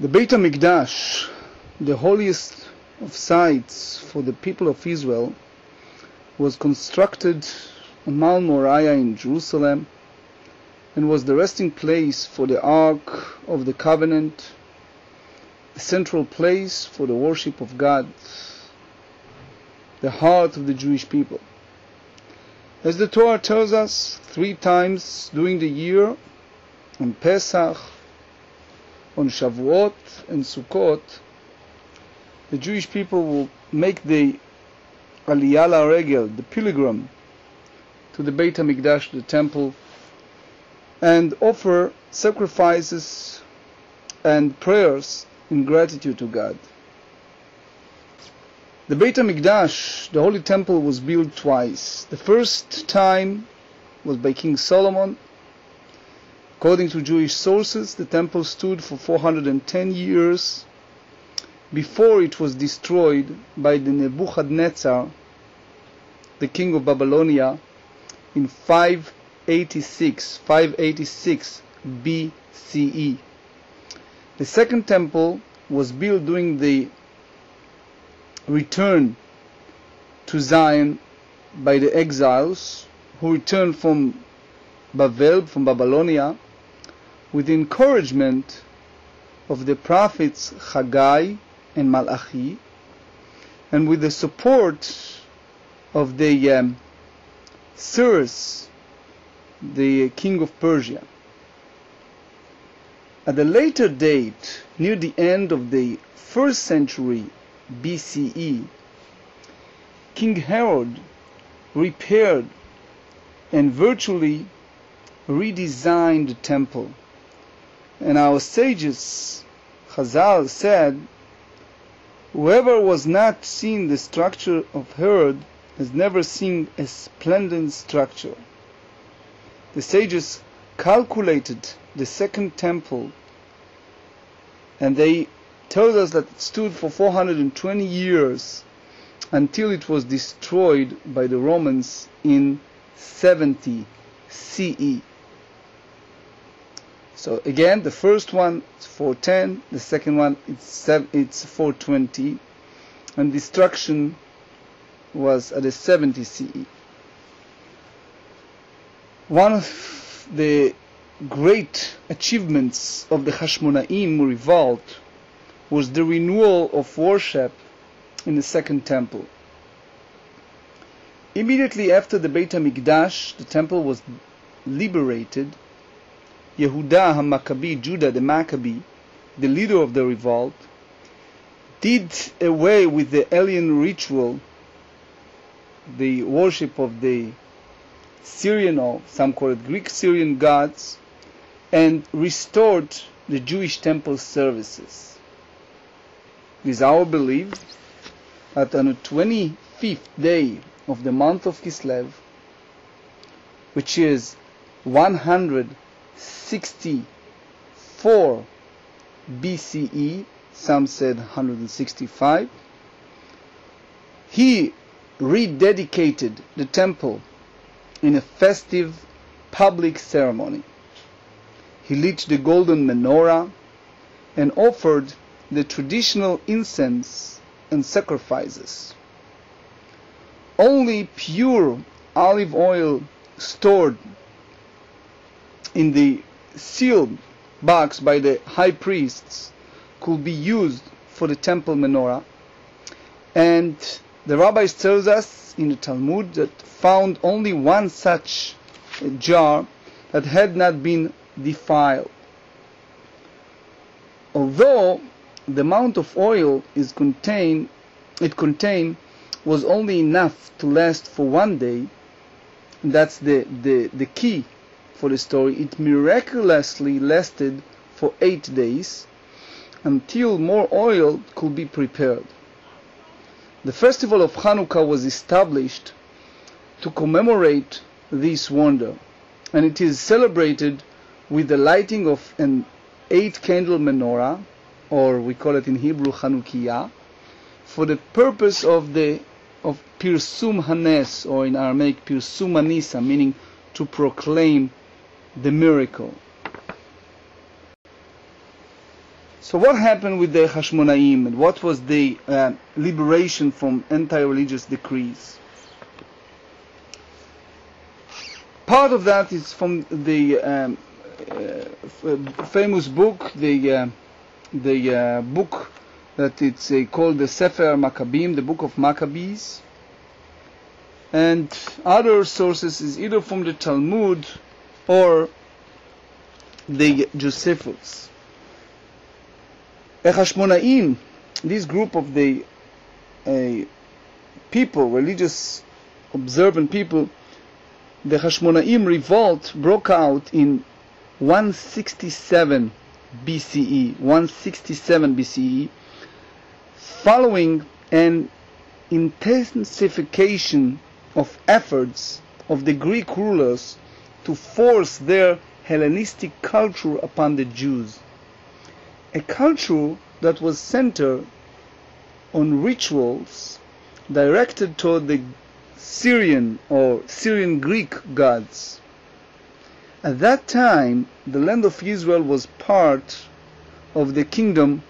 The Beit Hamikdash, the holiest of sites for the people of Israel, was constructed on Mount Moriah in Jerusalem and was the resting place for the Ark of the Covenant, the central place for the worship of God, the heart of the Jewish people. As the Torah tells us, 3 times during the year, on Pesach, on Shavuot and Sukkot, the Jewish people will make the Aliyah LaRegel, the pilgrim, to the Beit Hamikdash, the temple, and offer sacrifices and prayers in gratitude to God. The Beit Hamikdash, the Holy Temple, was built twice. The first time was by King Solomon. According to Jewish sources, the temple stood for 410 years before it was destroyed by the Nebuchadnezzar, the king of Babylonia, in 586 BCE. The second temple was built during the return to Zion by the exiles who returned from Babylonia, with the encouragement of the prophets Chagai and Malachi, and with the support of the Cyrus, the king of Persia. At a later date, near the end of the 1st century BCE, King Herod repaired and virtually redesigned the temple. And our sages, Chazal, said, whoever was not seen the structure of Herod has never seen a splendid structure. The sages calculated the second temple, and they told us that it stood for 420 years until it was destroyed by the Romans in 70 CE. So again, the first one is 410, the second one it's 420, and destruction was at the 70 CE. One of the great achievements of the Hashmoniam revolt was the renewal of worship in the second temple. Immediately after the Beit Hamikdash, the temple was liberated. Yehudah Hamaccabi, Judah the Maccabi, the leader of the revolt, did away with the alien ritual, the worship of the Syrian, or some call it Greek Syrian gods, and restored the Jewish temple services. It is our belief that on the 25th day of the month of Kislev, which is 164 BCE, some said 165, he rededicated the temple in a festive public ceremony. He lit the golden menorah and offered the traditional incense and sacrifices. Only pure olive oil stored in the sealed box by the high priests could be used for the temple menorah, and the rabbis tells us in the Talmud that found only one such jar that had not been defiled. Although the amount of oil it contained was only enough to last for 1 day, and that's the key for the story, it miraculously lasted for 8 days until more oil could be prepared. The festival of Hanukkah was established to commemorate this wonder, and it is celebrated with the lighting of an 8-candle menorah, or we call it in Hebrew Chanukkah, for the purpose of Pirsum Hanes, or in Aramaic Pirsum Anisa, meaning to proclaim the miracle. So what happened with the Hashmoniim, and what was the liberation from anti-religious decrees? Part of that is from the famous book, the book that it's called the Sefer Maccabim, the book of Maccabees, and other sources is either from the Talmud or the Josephus. The Hashmoniim, this group of the people, religious, observant people, the Hashmoniim revolt broke out in 167 BCE, following an intensification of efforts of the Greek rulers to force their Hellenistic culture upon the Jews. A culture that was centered on rituals directed toward the Syrian or Syrian Greek gods. At that time, the land of Israel was part of the kingdom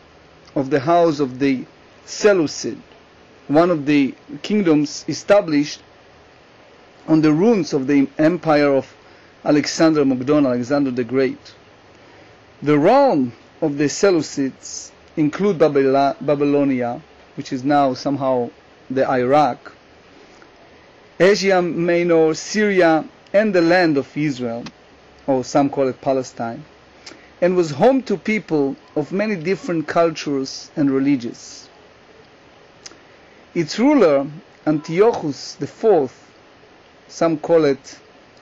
of the house of the Seleucid, one of the kingdoms established on the ruins of the empire of Alexander Magdon, Alexander the Great. The realm of the Seleucids include Babylonia, which is now somehow the Iraq, Asia Minor, Syria, and the land of Israel, or some call it Palestine, and was home to people of many different cultures and religions. Its ruler, Antiochus IV, some call it,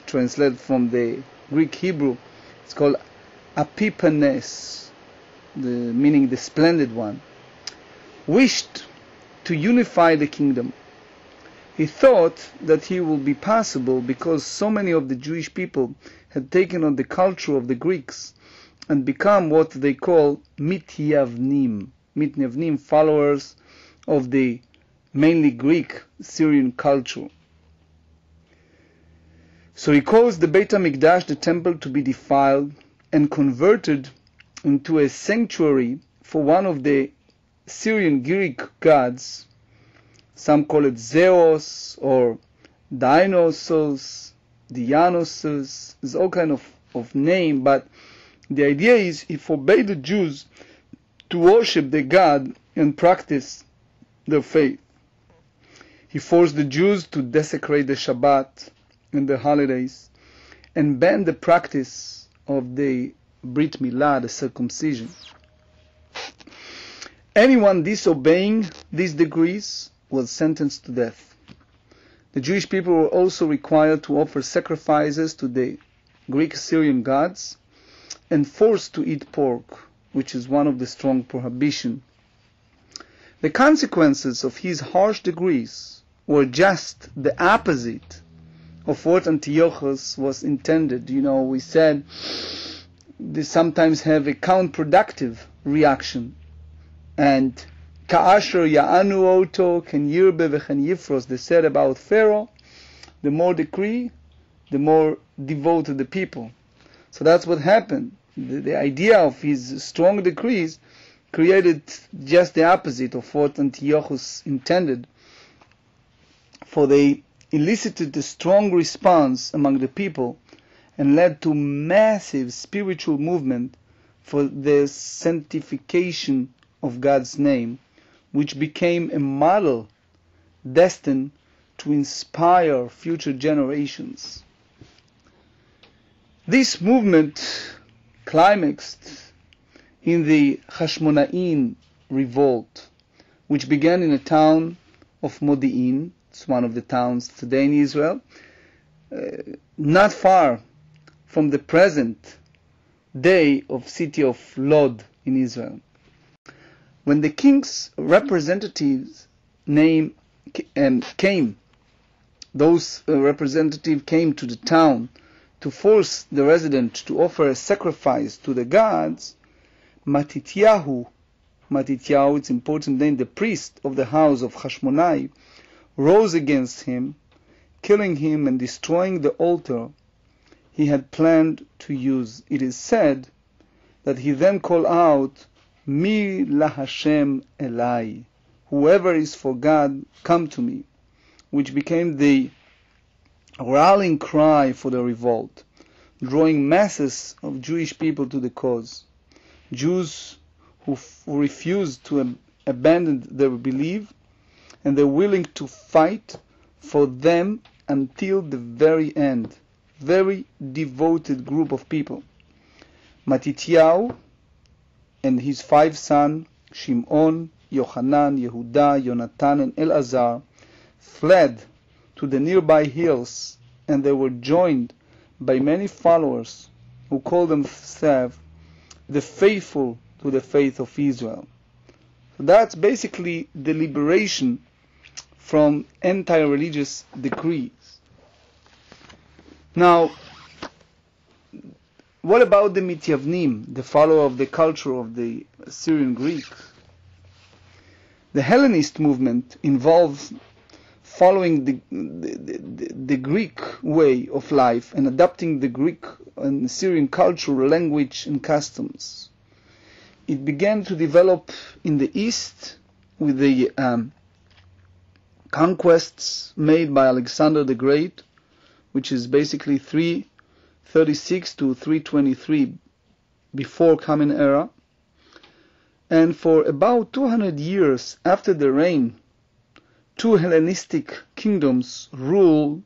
translated from the Greek Hebrew, it's called Epiphanes, meaning the splendid one, wished to unify the kingdom. He thought that it would be possible because so many of the Jewish people had taken on the culture of the Greeks and become what they call mityavnim, followers of the mainly Greek Syrian culture. So he caused the Beit Hamikdash, the temple, to be defiled and converted into a sanctuary for one of the Syrian Greek gods. Some call it Zeus or Dionysos, Dionysus. There's all kind of name, but the idea is he forbade the Jews to worship the god and practice their faith. He forced the Jews to desecrate the Shabbat and the holidays and banned the practice of the Brit Milah, the circumcision. Anyone disobeying these decrees was sentenced to death. The Jewish people were also required to offer sacrifices to the Greek Syrian gods and forced to eat pork, which is one of the strong prohibition. The consequences of his harsh decrees were just the opposite of what Antiochus was intended. We said they sometimes have a counterproductive reaction. And Ka'asher Ya'anu Oto Ken Yirbe V'chen Yifros, they said about Pharaoh, the more decree, the more devoted the people. So that's what happened. The idea of his strong decrees created just the opposite of what Antiochus intended, for they elicited a strong response among the people and led to massive spiritual movement for the sanctification of God's name, which became a model destined to inspire future generations. This movement climaxed in the Hashmoniim revolt, which began in a town of Modi'in. It's one of the towns today in Israel, not far from the present day of city of Lod in Israel. When the king's representatives came, those representatives came to the town to force the resident to offer a sacrifice to the gods, Matityahu, it's important name, the priest of the house of Hashmoniah, rose against him, killing him and destroying the altar he had planned to use. It is said that he then called out Mi la Hashem elai, whoever is for God, come to me, which became the rallying cry for the revolt, drawing masses of Jewish people to the cause. Jews who refused to abandon their belief, and they're willing to fight for them until the very end. Very devoted group of people. Matityahu and his 5 sons, Shimon, Yochanan, Yehudah, Yonatan, and Elazar, fled to the nearby hills, and they were joined by many followers who called themselves the faithful to the faith of Israel. So that's basically the liberation from anti-religious decrees. Now, what about the Mityavnim, the follower of the culture of the Syrian Greeks? The Hellenist movement involves following the Greek way of life and adopting the Greek and Syrian culture, language, and customs. It began to develop in the East with the conquests made by Alexander the Great, which is basically 336 to 323 before Common Era. And for about 200 years after the reign, 2 Hellenistic kingdoms ruled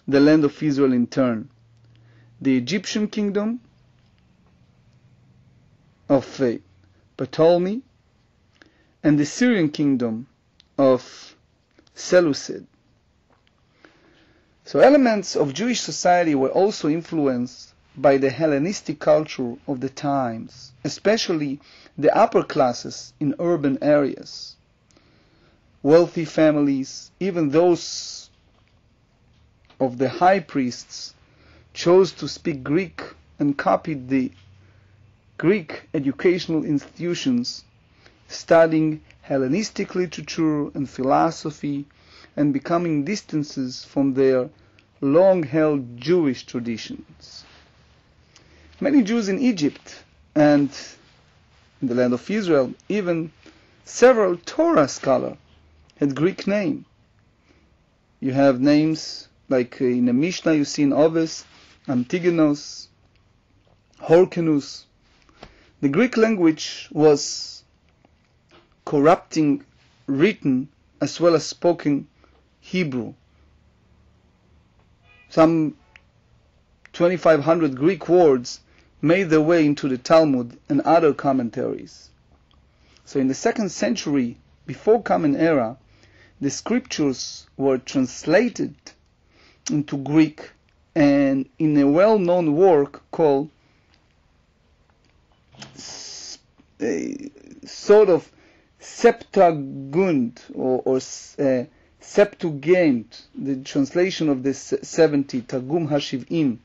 the land of Israel in turn. The Egyptian kingdom of Ptolemy and the Syrian kingdom of Seleucid. So elements of Jewish society were also influenced by the Hellenistic culture of the times, especially the upper classes in urban areas. Wealthy families, even those of the high priests, chose to speak Greek and copied the Greek educational institutions, studying Hellenistic literature and philosophy, and becoming distances from their long-held Jewish traditions. Many Jews in Egypt and in the land of Israel, even several Torah scholars, had Greek name. You have names like in the Mishnah you see in Oves, Antigonos, Horkenus. The Greek language was corrupting written as well as spoken Hebrew. Some 2,500 Greek words made their way into the Talmud and other commentaries. So in the 2nd century before Common Era, the scriptures were translated into Greek, and in a well-known work called sort of Septuagint or Septuagint, the translation of the 70, Targum HaShiv'im.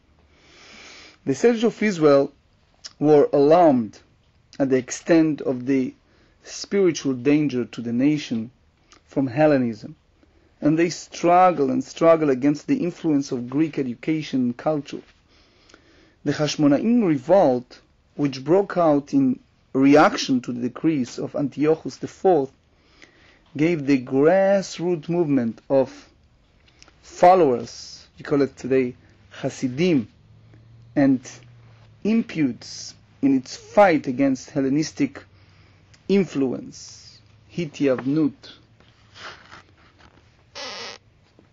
The sages of Israel were alarmed at the extent of the spiritual danger to the nation from Hellenism, and they struggle against the influence of Greek education and culture. The Hashmoniam revolt, which broke out in reaction to the decrees of Antiochus IV, gave the grassroots movement of followers, you call it today Hasidim, and impetus in its fight against Hellenistic influence, Hitiyavnut.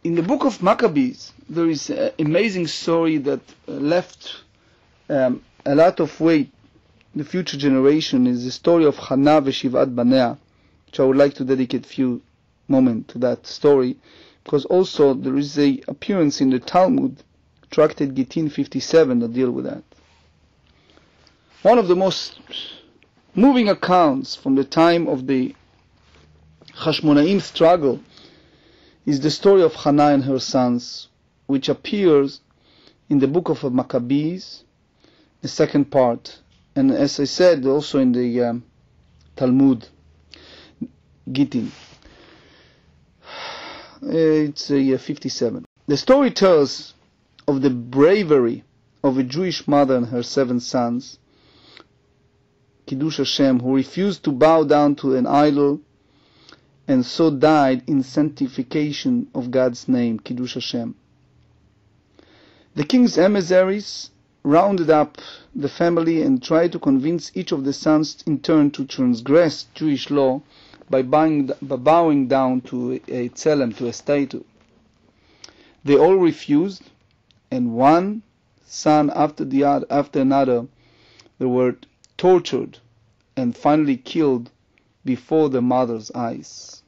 In the book of Maccabees, there is an amazing story that left a lot of weight in the future generation. Is the story of Hannah v'Shivat Banea, which I would like to dedicate a few moments to that story, because also there is an appearance in the Talmud Tractate Gitten 57 that deal with that. One of the most moving accounts from the time of the Hashmoniam struggle is the story of Hannah and her sons, which appears in the book of Maccabees, the 2nd part, and as I said, also in the Talmud Gitten. It's 57. The story tells of the bravery of a Jewish mother and her 7 sons Kiddush Hashem, who refused to bow down to an idol and so died in sanctification of God's name, Kiddush Hashem. The king's emissaries rounded up the family and tried to convince each of the sons in turn to transgress Jewish law by bowing down to a tzelem, to a statue. They all refused, and one son after another, they were tortured and finally killed before the mother's eyes.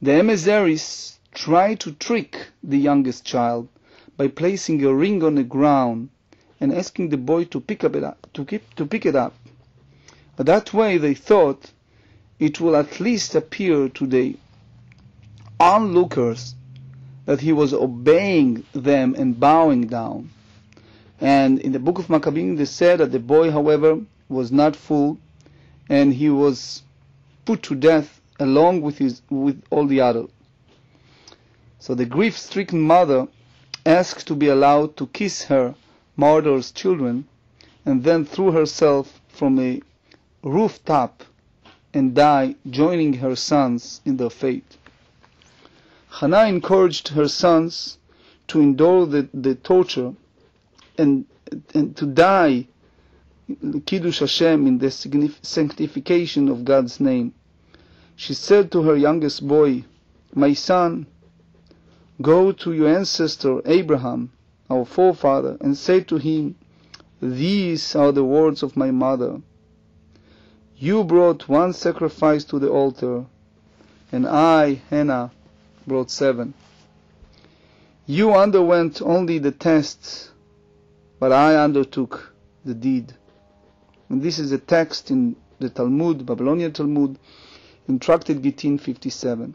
The emissaries tried to trick the youngest child by placing a ring on the ground and asking the boy to pick it up. But that way they thought it will at least appear to the onlookers that he was obeying them and bowing down. And in the book of Maccabi, they said that the boy, however, was not fooled, and he was put to death along with all the others. So the grief-stricken mother asked to be allowed to kiss her martyr's children, and then threw herself from a rooftop and died, joining her sons in their fate. Hannah encouraged her sons to endure the torture and to die Kiddush Hashem in the sanctification of God's name. She said to her youngest boy, "My son, go to your ancestor Abraham, our forefather, and say to him, 'These are the words of my mother. You brought one sacrifice to the altar, and I, Hannah, brought 7. You underwent only the test, but I undertook the deed.'" And this is a text in the Talmud, Babylonian Talmud, in Tractate Gitten 57.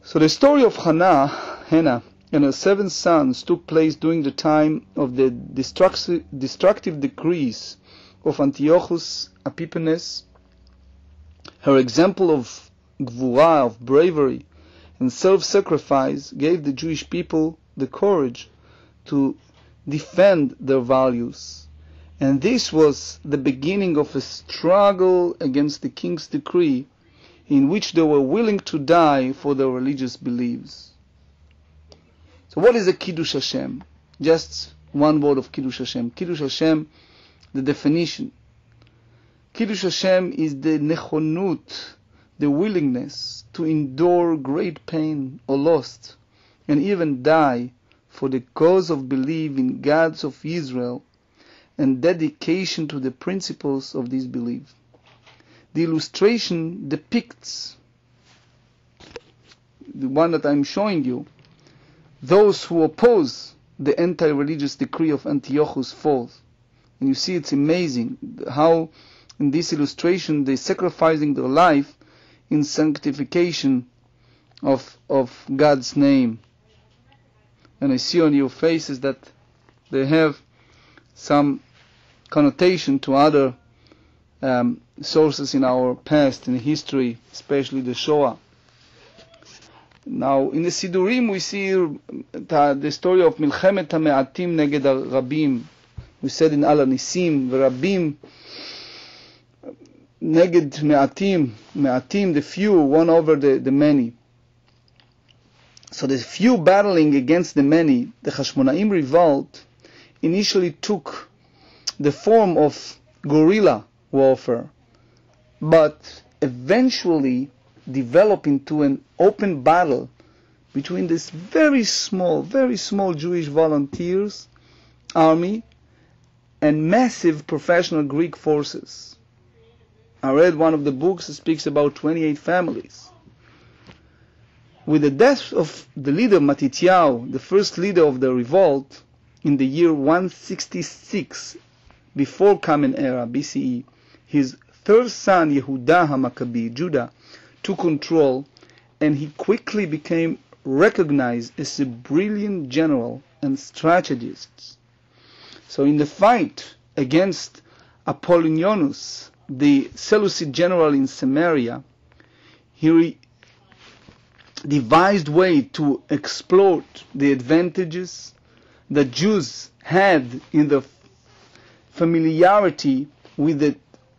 So the story of Hannah and her 7 sons took place during the time of the destructive decrees of Antiochus Epiphanes. Her example of gvura, of bravery and self-sacrifice, gave the Jewish people the courage to defend their values. And this was the beginning of a struggle against the king's decree, in which they were willing to die for their religious beliefs. So what is a Kiddush Hashem? Just one word of Kiddush Hashem. Kiddush Hashem, the definition. Kiddush Hashem is the nechonut, the willingness to endure great pain or loss, and even die for the cause of belief in gods of Israel and dedication to the principles of this belief. The illustration depicts, the one that I'm showing you, those who oppose the anti-religious decree of Antiochus IV. And you see, it's amazing how in this illustration they're sacrificing their life in sanctification of God's name. And I see on your faces that they have some connotation to other sources in our past, in history, especially the Shoah. Now, in the Sidurim we see the story of Milchemet HaMe'atim Neged HaRabim. We said in Al Nisim, Rabim Neged Me'atim, the few won over the many. So the few battling against the many, the Hashmoniam revolt initially took the form of guerrilla warfare, but eventually developed into an open battle between this very small Jewish volunteers army and massive professional Greek forces. I read one of the books that speaks about 28 families. With the death of the leader Matityahu, the first leader of the revolt, in the year 166 before Common Era BCE, his third son Yehudah Hamaccabi, Judah, took control, and he quickly became recognized as a brilliant general and strategist. So in the fight against Apollonius, the Seleucid general in Samaria, he devised way to exploit the advantages that Jews had in the familiarity with the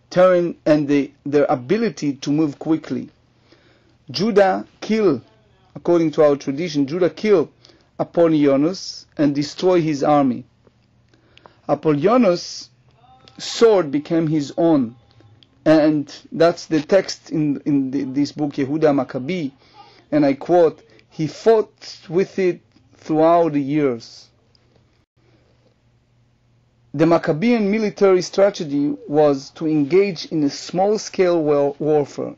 terrain and their ability to move quickly. According to our tradition, Judah killed Apollonius and destroyed his army. Apollonius' sword became his own, and that's the text in this book, Yehudah Hamaccabi, and I quote, he fought with it throughout the years. The Maccabean military strategy was to engage in a small-scale warfare.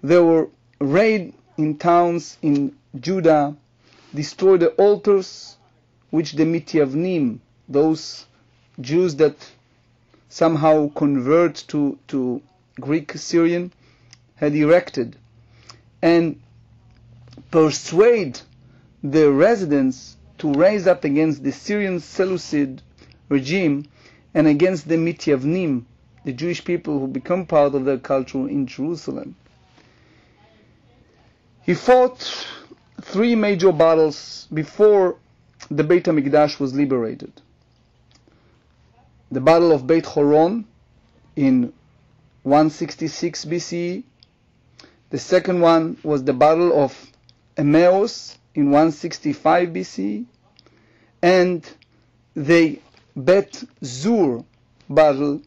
They were raid in towns in Judah, destroy the altars which the Mityavnim, those Jews that somehow convert to Greek Syrian, had erected, and persuade the residents to raise up against the Syrian Seleucid regime and against the Mityavnim, the Jewish people who become part of their culture in Jerusalem. He fought 3 major battles before the Beit Hamikdash was liberated. The Battle of Beit Horon in 166 BCE. The second one was the Battle of Emmaus in 165 BCE. And the Bet Zur battle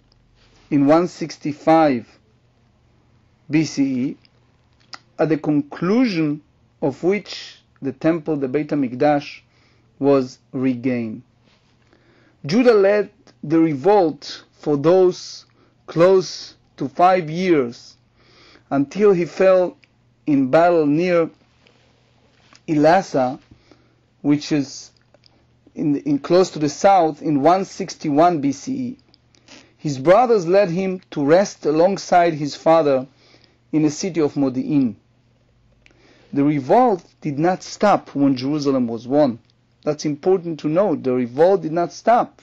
in 165 BCE, at the conclusion of which the temple, the Beit Hamikdash, was regained. Judah led the revolt for those close to 5 years until he fell in battle near Elasa, which is in close to the south, in 161 BCE. His brothers led him to rest alongside his father in the city of Modi'in. The revolt did not stop when Jerusalem was won. That's important to note. The revolt did not stop.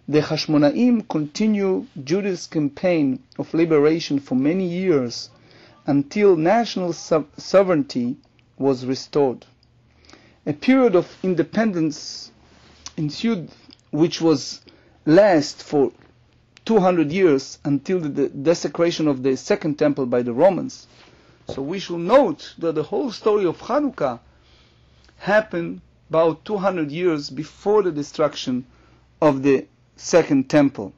The Hashmoniim continued Judah's campaign of liberation for many years until national sovereignty was restored. A period of independence ensued, which was last for 200 years until the desecration of the Second Temple by the Romans. So we should note that the whole story of Hanukkah happened about 200 years before the destruction of the Second Temple.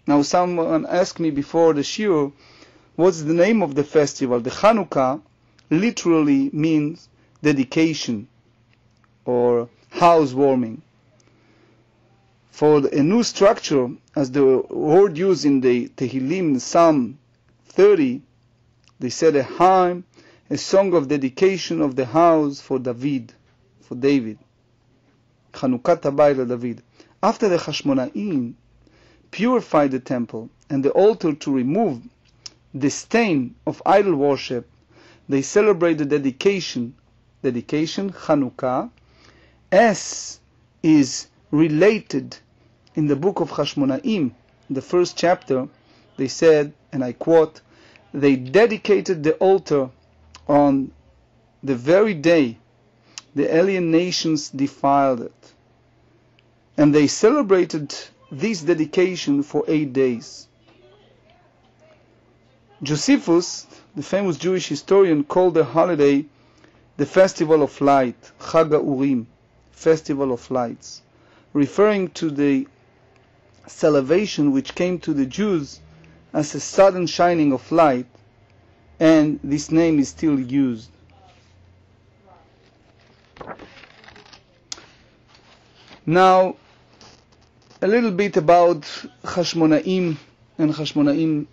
Now someone asked me before the shiur, what's the name of the festival? The Chanukkah literally means dedication or housewarming. For a new structure, as the word used in the Tehillim, Psalm 30, they said a hymn, a song of dedication of the house for David. Chanukat Habayit David. After the Hashmonaim purified the temple and the altar to remove the stain of idol worship, they celebrate the dedication, Chanukkah, as is related in the book of Hashmonaim, the first chapter. They said, and I quote, they dedicated the altar on the very day the alien nations defiled it. And they celebrated this dedication for 8 days. Josephus, the famous Jewish historian, called the holiday the Festival of Light, Chag HaUrim, Festival of Lights, referring to the salvation which came to the Jews as a sudden shining of light, and this name is still used. Now, a little bit about Hashmonaim and Hashmoniam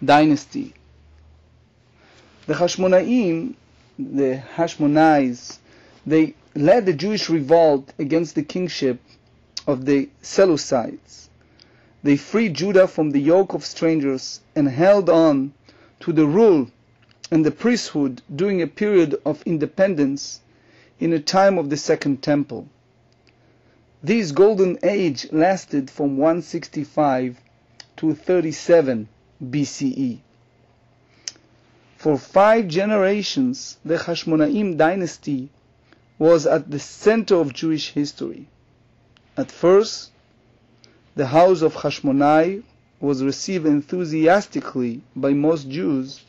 Dynasty. The Hashmonaim, the Hashmonides, they led the Jewish revolt against the kingship of the Seleucids. They freed Judah from the yoke of strangers and held on to the rule and the priesthood during a period of independence in the time of the Second Temple. This golden age lasted from 165 to 37 BCE. For 5 generations, the Hashmoniam Dynasty was at the center of Jewish history. At first, the house of Hashmoniah was received enthusiastically by most Jews,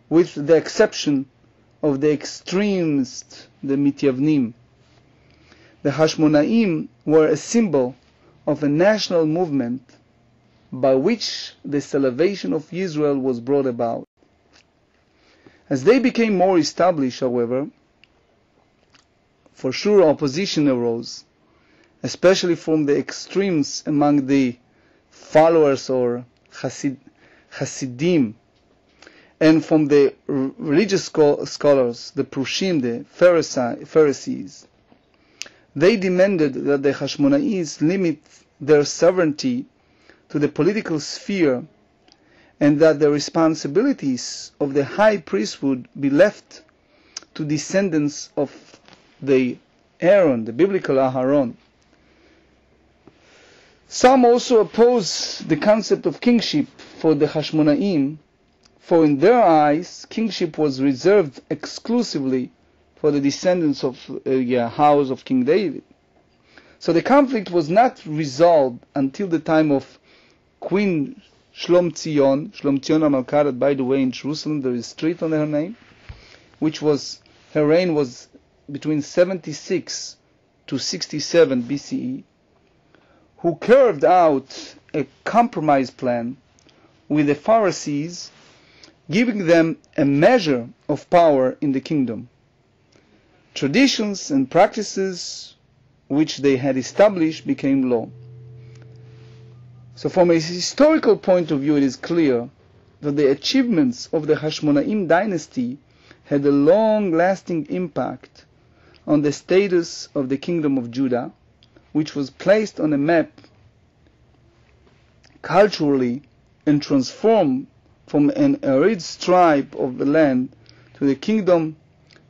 with the exception of the extremists, the Mityavnim. The Hashmonaim were a symbol of a national movement by which the salvation of Israel was brought about. As they became more established, however, for sure opposition arose, especially from the extremes among the followers or Hasidim, and from the religious scholars, the Prushim, the Pharisees. They demanded that the Hashmonaim limit their sovereignty to the political sphere, and that the responsibilities of the high priesthood be left to descendants of the Aaron, the biblical Aharon. Some also oppose the concept of kingship for the Hashmonaim, for in their eyes kingship was reserved exclusively for the descendants of house of King David. So the conflict was not resolved until the time of Queen Hashmoniam Dynasty. By the way, in Jerusalem there is a street on her name, her reign was between 76 to 67 BCE, who carved out a compromise plan with the Pharisees, giving them a measure of power in the kingdom. Traditions and practices which they had established became law. So from a historical point of view, it is clear that the achievements of the Hashmoniam dynasty had a long-lasting impact on the status of the kingdom of Judah, which was placed on a map culturally and transformed from an arid stripe of the land to the kingdom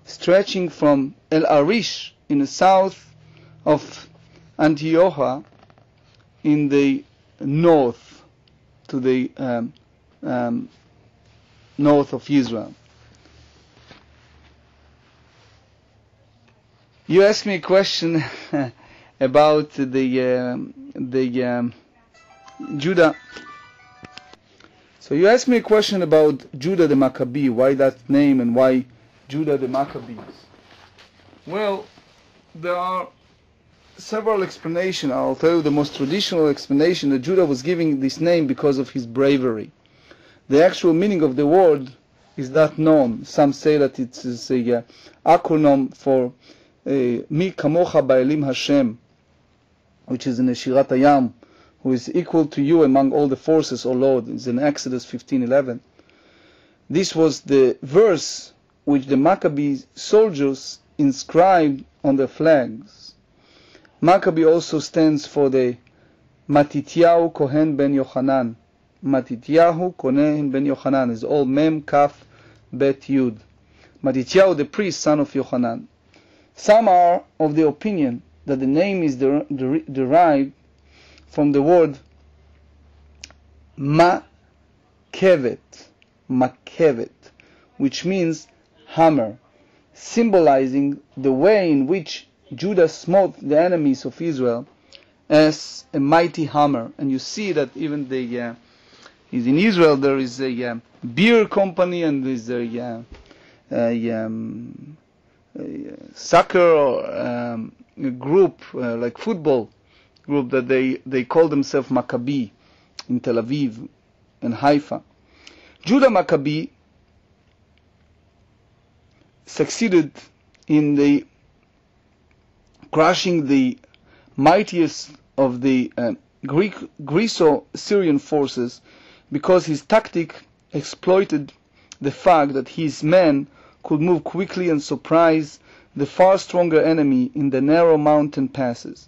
stretching from El Arish in the south of Antioch in the north to the north of Israel. You asked me a question about the Judah. So you asked me a question about Judah the Maccabi, why that name and why Judah the Maccabees. Well, there are several explanations. I'll tell you the most traditional explanation, that Judah was giving this name because of his bravery. The actual meaning of the word is not known. Some say that it is a acronym for Mi Kamocha Ba'elim Hashem, which is in the Shirat Hayam, who is equal to you among all the forces, O Lord. It's in Exodus 15:11. This was the verse which the Maccabi soldiers inscribed on their flags. Maccabi also stands for the Matityahu Kohen ben Yochanan. Matityahu Kohen ben Yochanan is all Mem, Kaf, Bet, Yud. Matityahu, the priest, son of Yochanan. Some are of the opinion that the name is derived from the word Makevet, which means hammer, symbolizing the way in which Judah smote the enemies of Israel as a mighty hammer. And you see that even in Israel there is a beer company, and there's a soccer or a group, like football group, that they call themselves Maccabi in Tel Aviv and Haifa. Judah Maccabi succeeded in the crushing the mightiest of the Greco-Syrian forces, because his tactic exploited the fact that his men could move quickly and surprise the far stronger enemy in the narrow mountain passes.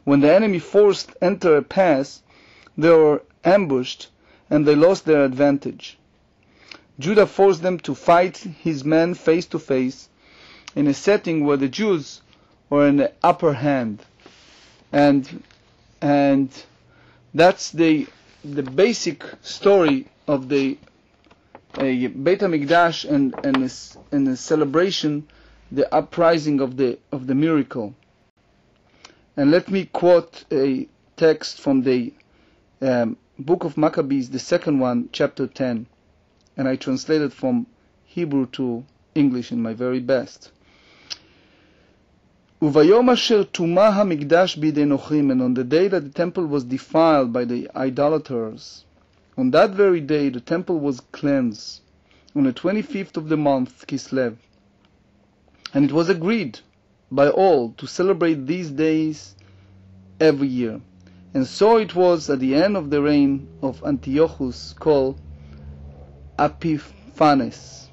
When the enemy forced enter a pass, they were ambushed and they lost their advantage. Judah forced them to fight his men face to face in a setting where the Jews were in the upper hand. And that's the basic story of the Beit Hamikdash and the celebration, the uprising of the Mircale. And let me quote a text from the book of Maccabees, the second one, chapter 10, and I translated from Hebrew to English in my very best. Uvayom asher tuma hamikdash bidei nochrim, and on the day that the temple was defiled by the idolaters, on that very day the temple was cleansed, on the 25th of the month, Kislev. And it was agreed by all to celebrate these days every year. And so it was at the end of the reign of Antiochus, called Epiphanes.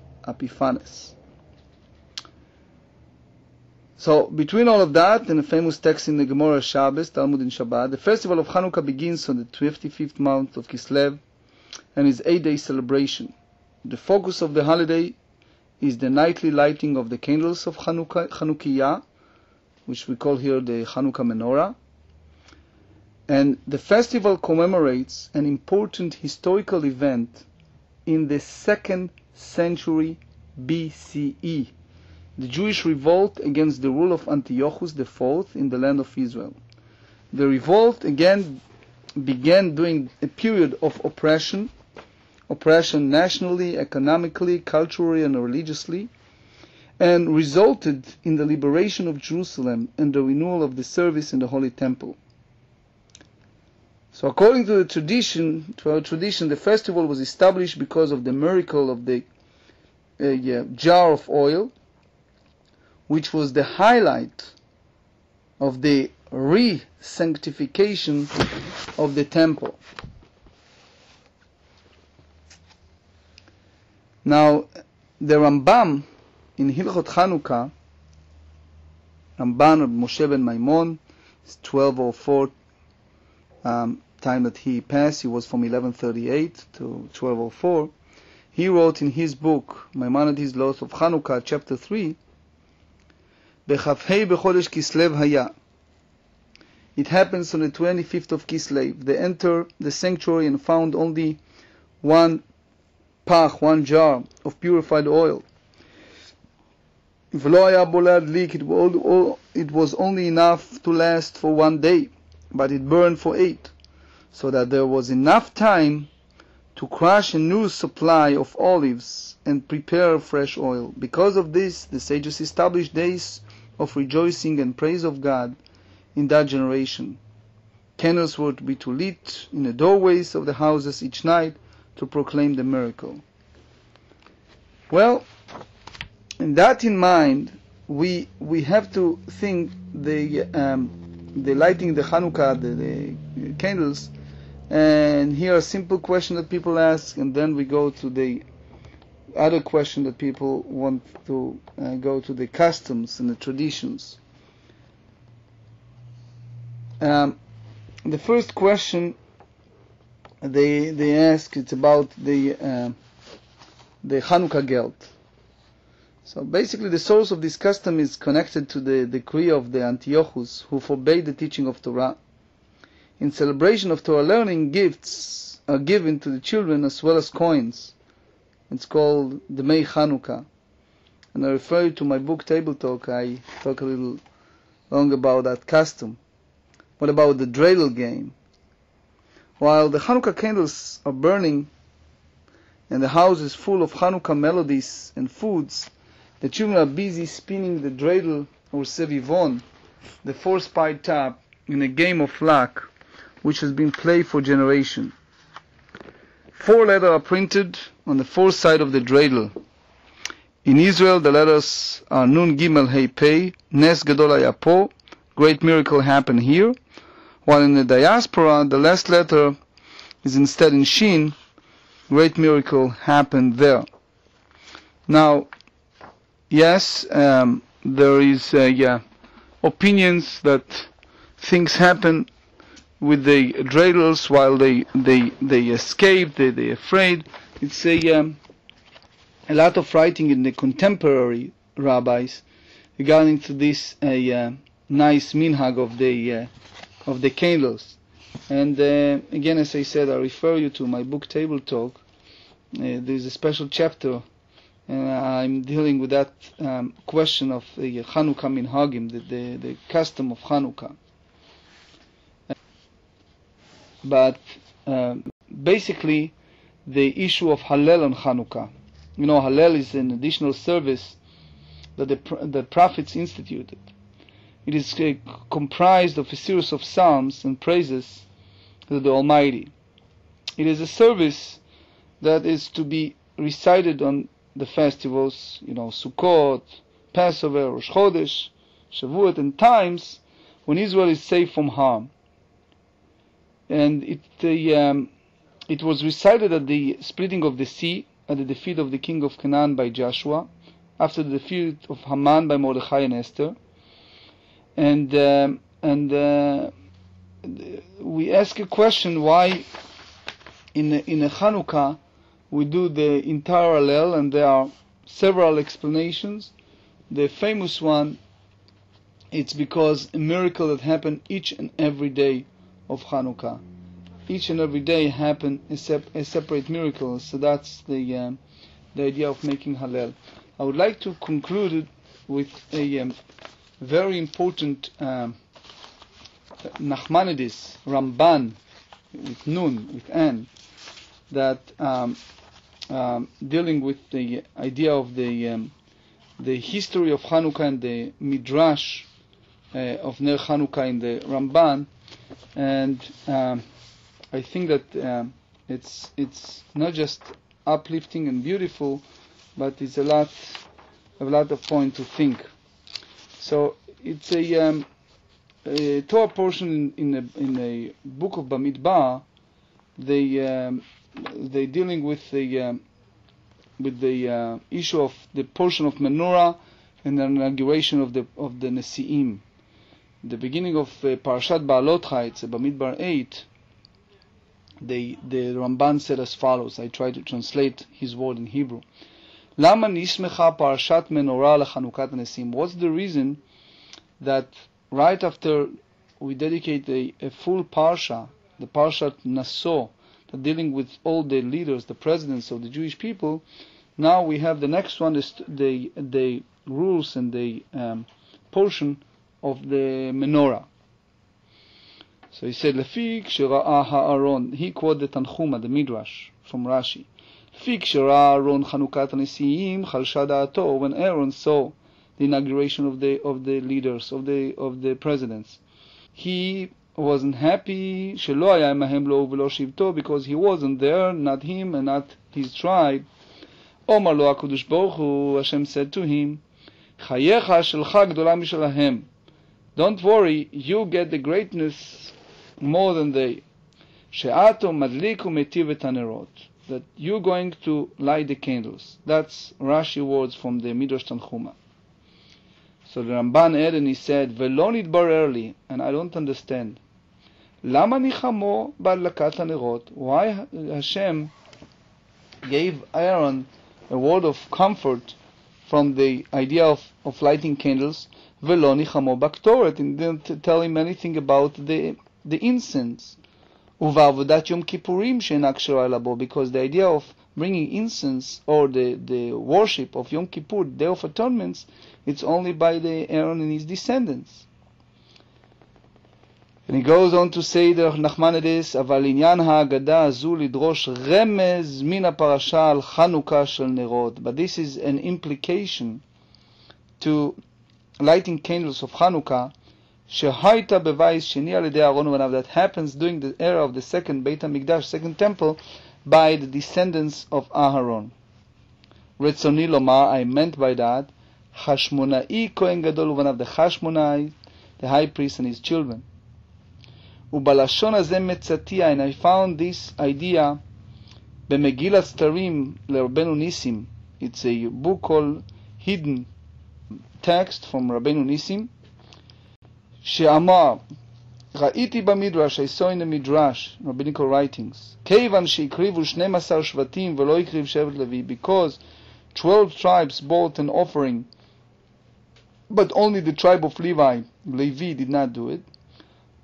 So, between all of that and a famous text in the Gemara Shabbos, Talmud in Shabbat, the festival of Hanukkah begins on the 25th month of Kislev and is 8-day celebration. The focus of the holiday is the nightly lighting of the candles of Chanukkah, which we call here the Hanukkah menorah. And the festival commemorates an important historical event in the 2nd century BCE, the Jewish revolt against the rule of Antiochus IV in the land of Israel. The revolt again began during a period of oppression nationally, economically, culturally, and religiously, and resulted in the liberation of Jerusalem and the renewal of the service in the Holy Temple. So according to our tradition, the festival was established because of the miracle of the jar of oil, which was the highlight of the re-sanctification of the temple. Now, the Rambam in Hilchot Chanukkah, Ramban of Moshe ben Maimon, 1204, time that he passed, he was from 1138 to 1204. He wrote in his book, Maimonides Laws of Chanukkah, chapter 3, Bechafhei bechodesh Kislev haya. It happens on the 25th of Kislev. They enter the sanctuary and found only one jar of purified oil. It was only enough to last for 1 day, but it burned for 8, so that there was enough time to crush a new supply of olives and prepare fresh oil. Because of this, the sages established days of rejoicing and praise of God in that generation. Candles were to be lit in the doorways of the houses each night to proclaim the miracle. Well, in that in mind, we have to think the lighting the Hanukkah, the candles, and here a simple question that people ask, and then we go to the other question that people want to go to the customs and the traditions. The first question they ask, it's about the Hanukkah geld. So basically the source of this custom is connected to the decree of the Antiochus, who forbade the teaching of Torah. In celebration of Torah learning, gifts are given to the children as well as coins. It's called the May Hanukkah. And I refer you to my book Table Talk. I talk a little long about that custom. What about the dreidel game? While the Hanukkah candles are burning and the house is full of Hanukkah melodies and foods, the children are busy spinning the dreidel or sevivon, the four-spiked top, in a game of luck which has been played for generations. 4 letters are printed on the fourth side of the dreidel. In Israel, the letters are Nun Gimel Hey Pei, Nes Gadol Hayapo, great miracle happened here. While in the diaspora, the last letter is instead in Shin, great miracle happened there. Now, yes, there is opinions that things happen with the dreidels while they escape, they afraid. It's a lot of writing in the contemporary rabbis regarding to this nice minhag of the candles. And again, as I said, I refer you to my book Table Talk. There's a special chapter, and I'm dealing with that question of the Hanukkah minhagim, the custom of Hanukkah. but basically the issue of Hallel on Chanukkah. You know, Hallel is an additional service that the prophets instituted. It is comprised of a series of psalms and praises to the Almighty. It is a service that is to be recited on the festivals, you know, Sukkot, Passover, Rosh Chodesh, Shavuot, and times when Israel is safe from harm. And it was recited at the splitting of the sea, at the defeat of the king of Canaan by Joshua, after the defeat of Haman by Mordechai and Esther. And we ask a question, why in a Chanukkah we do the entire Hallel, and there are several explanations. The famous one, it's because a miracle that happened each and every day of Chanukkah. Each and every day happened a separate miracle. So that's the idea of making Hallel. I would like to conclude it with a very important Nacmandies, Ramban, with Nun, with N, that dealing with the idea of the history of Hanukkah and the Midrash of Ner Hanukkah in the Ramban, and I think that it's not just uplifting and beautiful, but it's a lot of point to think. So it's a Torah portion in a book of Bamidbar. They dealing with the issue of the portion of menorah and the inauguration of the Nesi'im. The beginning of Parashat Baalotcha, it's Bamidbar 8. The Ramban said as follows. I try to translate his word in Hebrew. Lama nismecha parashat menorah lechanukat nesim. What's the reason that right after we dedicate a full parsha, the Parshat Naso, dealing with all the leaders, the presidents of the Jewish people, now we have the next one, is the rules and the portion of the menorah. So he said, Lefik shera'a ha'aron. He quoted the Tanchuma, the Midrash, from Rashi. Lefik shera'a Aaron chanukat nesiim chalsha da'ato. When Aaron saw the inauguration of the leaders, of the presidents, he wasn't happy, shelo haya imahem lo v'lo shivto, because he wasn't there, not him and not his tribe. Omar lo HaKadosh Baruch Hu, Hashem said to him, chayecha shelcha gdola mishelahem. Don't worry, you get the greatness more than they. She'ato madliku metiv et hanerot. That you're going to light the candles. That's Rashi words from the Midrash Tanchuma. So the Ramban added and he said, Velo nitbarer li, and I don't understand. Lama nichamo ba'adlakat hanerot? Why Hashem gave Aaron a word of comfort from the idea of lighting candles? Velo nichamo b'ktoret, and didn't tell him anything about the incense. Uva'avodat Yom Kippurim she'ena kshera labo, because the idea of bringing incense or the worship of Yom Kippur, Day of Atonements, it's only by the Aaron and his descendants. And he goes on to say, the Nacmandies, אבל עניין ההגדה הזו לדרוש רמז מן הפרשה על חנוכה של נרות. But this is an implication to lighting candles of Hanukkah, שהייתה בבית שני על ידי אהרון ובניו, that happens during the era of the second Beit Hamikdash, second temple, by the descendants of Aharon. רצוני לומר, I meant by that, חשמונאי כהן גדול ובניו, the Hashmonai, the high priest and his children. ובלשון הזה מצאתי, and I found this idea במגילת סתרים לרבנו ניסים. It's a book called Hidden Text from רבנו ניסים, שאמר, ראיתי במדרש, I saw in the Midrash, rabbinical writings, כיוון שהקריבו 12 שבטים ולא הקריב שבט לוי, because 12 tribes brought an offering, but only the tribe of Levi did not do it.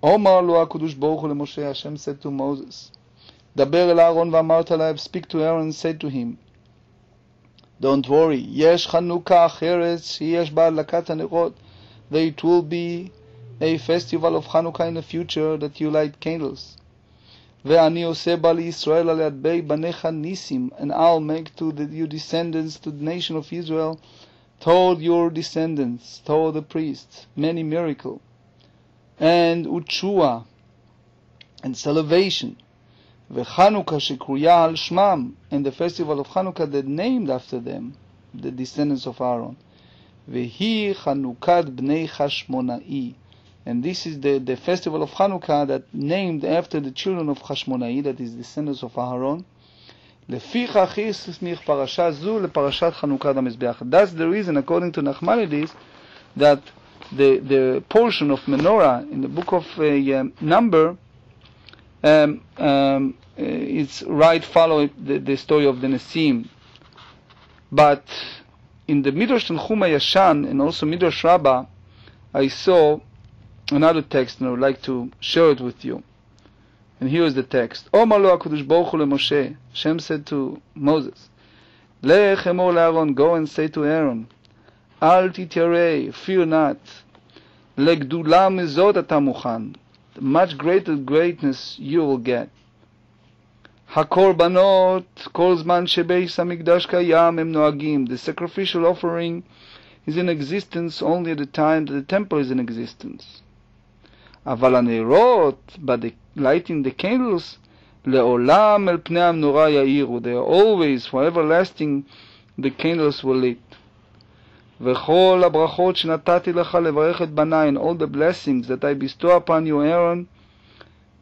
אומר לו הקדוש ברוך הוא למשה, Hashem said to Moses, דבר אל אהרון ואמרת לה, speak to Aaron and said to him, don't worry, יש חנוכה אחרת שיש בה הדלקת הנרות, there it will be a festival of Hanukkah in the future that you light candles. ואני עושה בה לישראל על ידי בניך ניסים, and I'll make to your descendants, to the nation of Israel, toward your descendants, toward the priests, many miracles, and utshua, and salvation, וחנוכה שקרויה על שמם, and the festival of Hanukkah that named after them, the descendants of Aaron, והיא חנוכת בני חשמונאי, and this is the festival of Hanukkah that named after the children of Hashmoniam, that is descendants of Aaron. לפיכך הסמיך פרשה זו לפרשת חנוכת המזבח. That's the reason, according to Nacmandies, that the portion of menorah in the book of Number it's right following the story of the Nesim. But in the Midrash Tanchuma Yashan and also Midrash Rabba, I saw another text, and I would like to share it with you. And here is the text. Omar lo HaKadosh Baruch Hu leMoshe. Hashem said to Moses, Lech emor leAaron, go and say to Aaron, Al tityarei, fear not. Legdula mizot ata muchan. Much greater greatness you will get. HaKorbanot, kol zman shebeis Hamikdash kayam em noagim. The sacrificial offering is in existence only at the time that the temple is in existence. אבל הנרות, but the lighting the candles, לעולם אל פני המנורה יאירו. They are always, for everlasting, the candles will lit. וכל הברכות שנתתי לך לברך את בניי, and all the blessings that I bestow upon you, Aaron,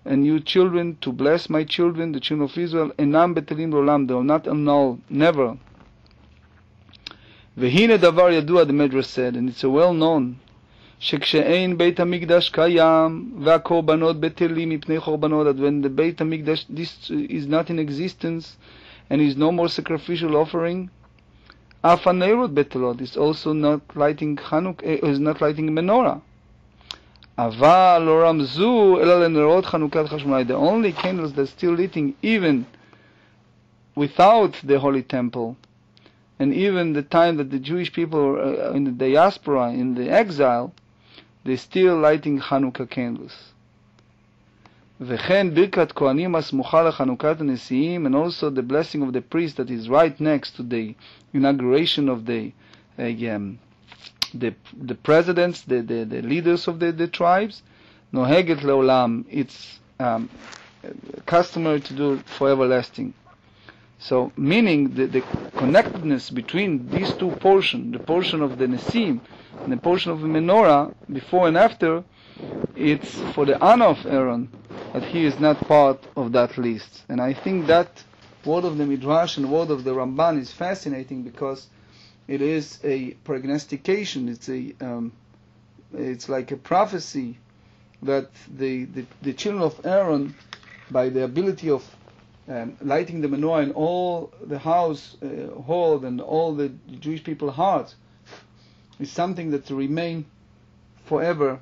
and you children, to bless my children, the children of Israel, אינם בטלים לעולם, they will not annul, never. והנה דבר ידוע, the Midrash said, and it's a well known, שכשאין בית המקדש קיים והקורבנות בטלים מפני קורבנות, that when the Beit Hamikdash this is not in existence and is no more sacrificial offering, אף הנרות בטלות, is also not lighting Chanukkah, is not lighting menorah. אבל לא רמזו אלא לנרות חנוכת חשמונאי. The only candles that still lighting even without the holy temple, and even the time that the Jewish people were in the diaspora, in the exile, they're still lighting Hanukkah candles. וכן ברכת כהנים הסמוכה לחנוכת הנשיאים, and also the blessing of the priest that is right next to the inauguration of the presidents, the leaders of the tribes. נוהגת לעולם, it's customary to do for everlasting. So, meaning the connectedness between these two portions, the portion of the Nesim and the portion of the menorah, before and after, it's for the honor of Aaron that he is not part of that list. And I think that word of the Midrash and word of the Rambam is fascinating, because it is a prognostication. It's like a prophecy that the children of Aaron, by the ability of lighting the menorah in all the hall and all the Jewish people's hearts, is something that will remain forever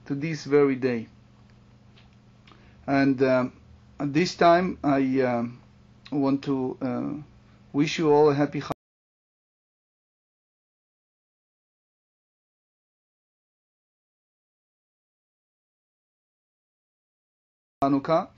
to this very day. And at this time, I want to wish you all a happy Hanukkah.